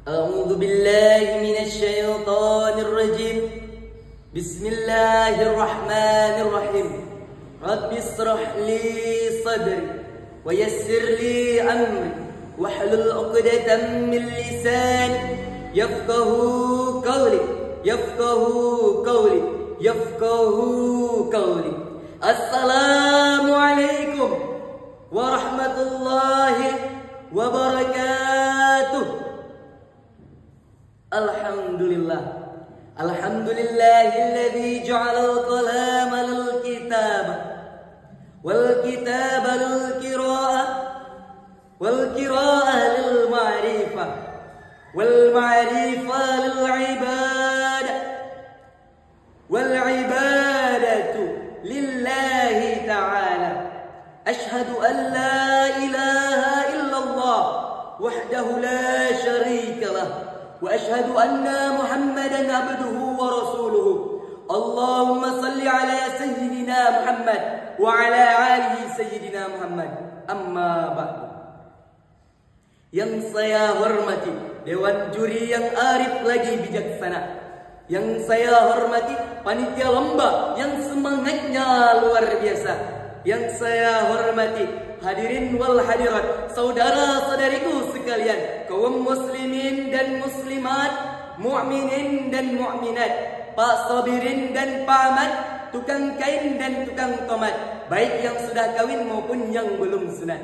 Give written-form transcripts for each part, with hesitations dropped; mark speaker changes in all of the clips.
Speaker 1: أعوذ بالله من الشيطان الرجيم. بسم الله الرحمن الرحيم. رب اشرح لي صدري ويسر لي أمري واحلل عقدة من لساني يفقه قولي السلام عليكم ورحمة الله وبركاته. Alhamdulillahilladzi ja'alal qalama lil kitaba wal kitaba lil qira'ah wal qira'ah lil ma'rifah wal ma'rifah lil ibadah wal ibadatu lillahi ta'ala. Ashhadu an la ilaha illallah wahdahu la syarika lah wa ashhadu anna Muhammadan abduhu wa rasuluhu. Allahumma salli ala sayyidina Muhammad wa ala alihi sayyidina Muhammad. Amma ba'du. Yang saya hormati dewan juri yang arif lagi bijaksana, yang saya hormati panitia lomba yang semangatnya luar biasa, yang saya hormati hadirin wal hadirat, saudara-saudariku sekalian, kaum muslimin dan muslimat, mu'minin dan mu'minat, Pak Sabirin dan Pak Ahmad, tukang kain dan tukang tomat, baik yang sudah kawin maupun yang belum sunat.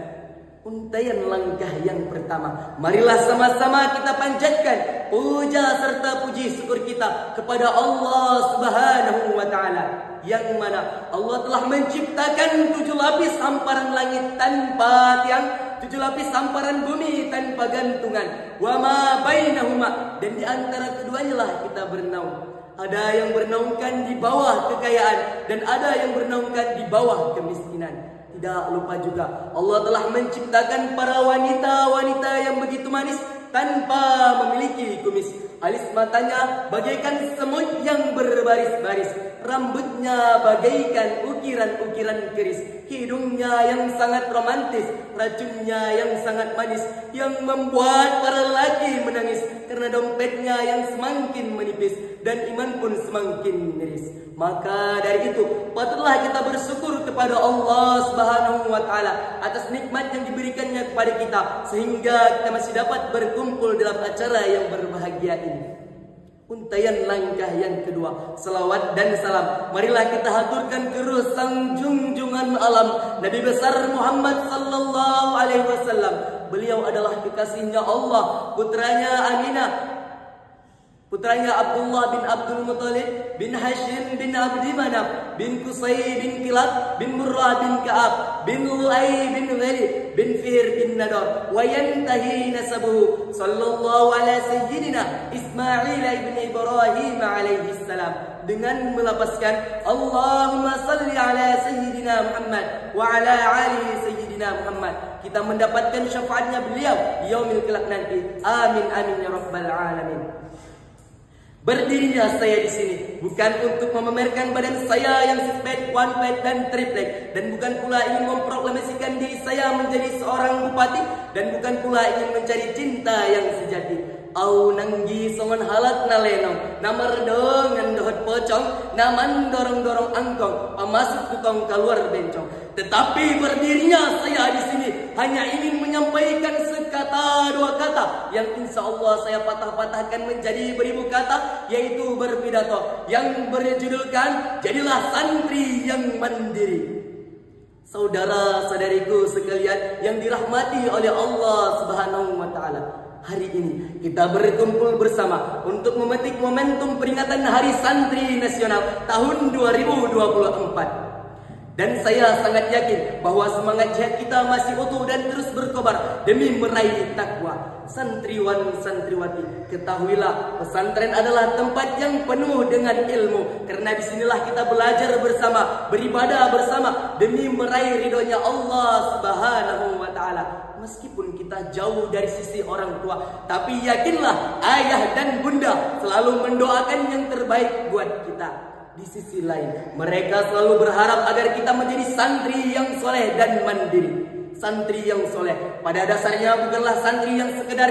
Speaker 1: Untaian langkah yang pertama, marilah sama-sama kita panjatkan puja serta puji syukur kita kepada Allah Subhanahu wa Ta'ala, yang mana Allah telah menciptakan 7 lapis hamparan langit tanpa tiang, 7 lapis hamparan bumi tanpa gantungan, wa ma bainahuma, dan di antara keduanya lah kita bernaung. Ada yang bernaungkan di bawah kekayaan dan ada yang bernaungkan di bawah kemiskinan. Tidak lupa juga Allah telah menciptakan para wanita-wanita yang begitu manis tanpa memiliki kumis. Alis matanya bagaikan semut yang berbaris-baris, rambutnya bagaikan ukiran-ukiran keris, hidungnya yang sangat romantis, racunnya yang sangat manis, yang membuat para lelaki menangis karena dompetnya yang semakin menipis dan iman pun semakin miris. Maka dari itu patutlah kita bersyukur kepada Allah Subhanahu wa Ta'ala atas nikmat yang diberikannya kepada kita sehingga kita masih dapat berkumpul dalam acara yang berbahagia ini. Untaian langkah yang kedua, salawat dan salam marilah kita haturkan ke sang junjungan alam Nabi besar Muhammad sallallahu alaihi wasallam. Beliau adalah kekasihnya Allah, putranya Aminah, putranya Abdullah bin Abdul Muttalib bin Hashim bin Abdi Manaf bin Qusay bin Kilab bin Murrah bin Ka'ab bin Lu'ay bin Ghalib bin Fihr bin Nadar, wa yantahi nasabuhu sallallahu ala sayyidina Ismail ibn Ibrahim alaihi salam, dengan melapaskan Allahumma salli ala sayyidina Muhammad wa ala ali sayyidina Muhammad, kita mendapatkan syafaatnya beliau yaumil kelak nanti. Amin amin ya rabbal alamin. Berdirinya saya di sini bukan untuk memamerkan badan saya yang six pack, one pack dan three pack, dan bukan pula ingin memproklamasikan diri saya menjadi seorang bupati, dan bukan pula ingin mencari cinta yang sejati. Au nanggi songon halak nalenong, namar dengan dohot pocong, naman dorong-dorong angkong, pamasuk tukang keluar bencong. Tetapi berdirinya saya di sini hanya ingin menyampaikan sekata dua kata yang insya Allah saya patah-patahkan menjadi beribu kata, yaitu berpidato yang berjudulkan jadilah santri yang mandiri. Saudara-saudariku sekalian yang dirahmati oleh Allah Subhanahu wa Ta'ala, hari ini kita berkumpul bersama untuk memetik momentum peringatan Hari Santri Nasional tahun 2024. Dan saya sangat yakin bahwa semangat jihad kita masih utuh dan terus berkobar demi meraih takwa. Santriwan santriwati, ketahuilah pesantren adalah tempat yang penuh dengan ilmu, karena disinilah kita belajar bersama, beribadah bersama demi meraih ridhonya Allah Subhanahu wa Ta'ala. Meskipun kita jauh dari sisi orang tua, tapi yakinlah ayah dan bunda selalu mendoakan yang terbaik buat kita. Di sisi lain, mereka selalu berharap agar kita menjadi santri yang soleh dan mandiri. santri yang soleh. Pada dasarnya bukanlah santri yang sekedar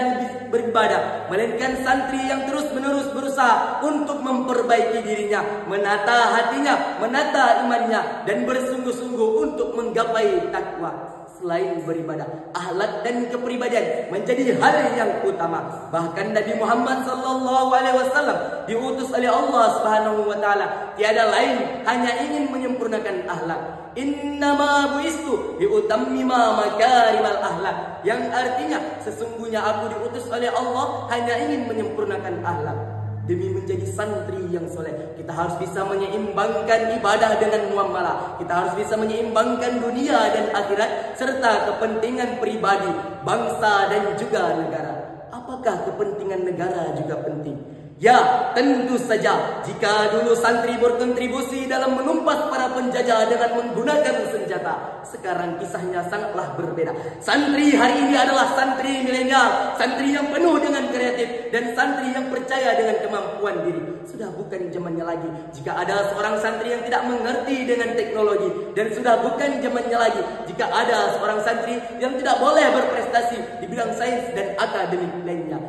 Speaker 1: beribadah, melainkan santri yang terus-menerus berusaha untuk memperbaiki dirinya, menata hatinya, menata imannya, dan bersungguh-sungguh untuk menggapai takwa. Selain beribadah, akhlak dan kepribadian menjadi hal yang utama. Bahkan Nabi Muhammad SAW diutus oleh Allah Subhanahu wa taala tiada lain hanya ingin menyempurnakan akhlak. Innama buistu liutammima makarimal akhlak, yang artinya sesungguhnya aku diutus oleh Allah hanya ingin menyempurnakan akhlak. Demi menjadi santri yang soleh, kita harus bisa menyeimbangkan ibadah dengan muamalah. Kita harus bisa menyeimbangkan dunia dan akhirat serta kepentingan pribadi, bangsa dan juga negara. Apakah kepentingan negara juga penting? Ya, tentu saja. Jika dulu santri berkontribusi dalam menumpas para penjajah dengan menggunakan senjata, sekarang kisahnya sangatlah berbeda. Santri hari ini adalah santri milenial, santri yang penuh dengan kreatif, dan santri yang percaya dengan kemampuan diri. Sudah bukan zamannya lagi jika ada seorang santri yang tidak mengerti dengan teknologi, dan sudah bukan zamannya lagi jika ada seorang santri yang tidak boleh berprestasi di bidang sains dan akademik lainnya.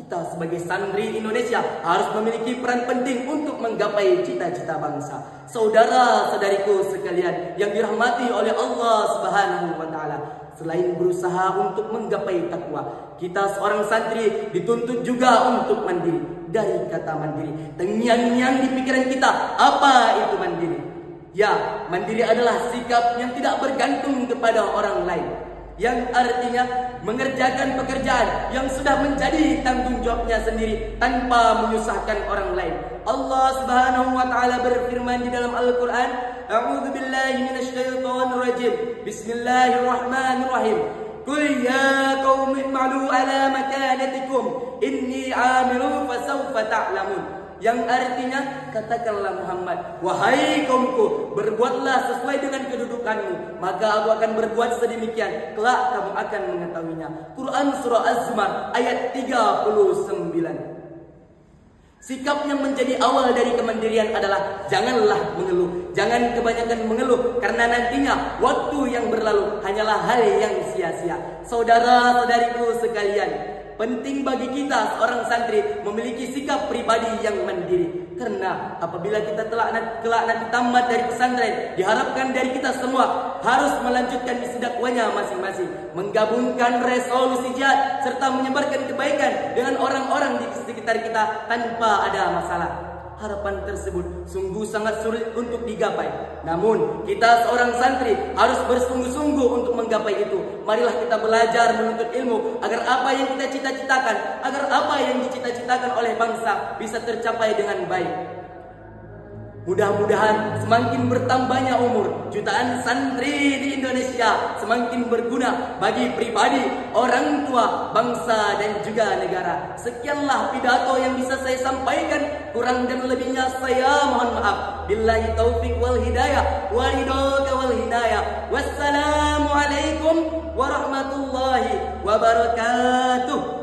Speaker 1: Kita sebagai santri Indonesia harus memiliki peran penting untuk menggapai cita-cita bangsa. Saudara-saudariku sekalian yang dirahmati oleh Allah Subhanahu wa taala, selain berusaha untuk menggapai takwa, kita seorang santri dituntut juga untuk mandiri. Dari kata mandiri, terngiang-ngiang di pikiran kita, apa itu mandiri? Ya, mandiri adalah sikap yang tidak bergantung kepada orang lain, yang artinya mengerjakan pekerjaan yang sudah menjadi tanggung jawabnya sendiri tanpa menyusahkan orang lain. Allah Subhanahu wa taala berfirman di dalam Al-Qur'an, A'udzu billahi minasyaitonir rajim. Bismillahirrahmanirrahim. Qul ya qaumi i'malu ala makanatikum inni 'amilun fasawfa ta'lamun. Yang artinya, katakanlah Muhammad, wahai kaumku, berbuatlah sesuai dengan kedudukanmu, maka aku akan berbuat sedemikian, kelak kamu akan mengetahuinya. Quran Surah Az-Zumar ayat 39. Sikap yang menjadi awal dari kemandirian adalah janganlah mengeluh. Jangan kebanyakan mengeluh, karena nantinya waktu yang berlalu hanyalah hal yang sia-sia. Saudara-saudariku sekalian, penting bagi kita seorang santri memiliki sikap pribadi yang mandiri. Karena apabila kita kelak nanti tamat dari pesantren, diharapkan dari kita semua harus melanjutkan misi dakwahnya masing-masing, menggabungkan resolusi jihad serta menyebarkan kebaikan dengan orang-orang di sekitar kita tanpa ada masalah. Harapan tersebut sungguh sangat sulit untuk digapai. Namun kita seorang santri harus bersungguh-sungguh untuk menggapai itu. Marilah kita belajar menuntut ilmu agar apa yang kita cita-citakan, agar apa yang dicita-citakan oleh bangsa bisa tercapai dengan baik. Mudah-mudahan semakin bertambahnya umur jutaan santri di Indonesia semakin berguna bagi pribadi, orang tua, bangsa dan juga negara. Sekianlah pidato yang bisa saya sampaikan. Kurang dan lebihnya saya mohon maaf. Billahi taufik wal hidayah, walidaka wal hidayah. Wassalamualaikum warahmatullahi wabarakatuh.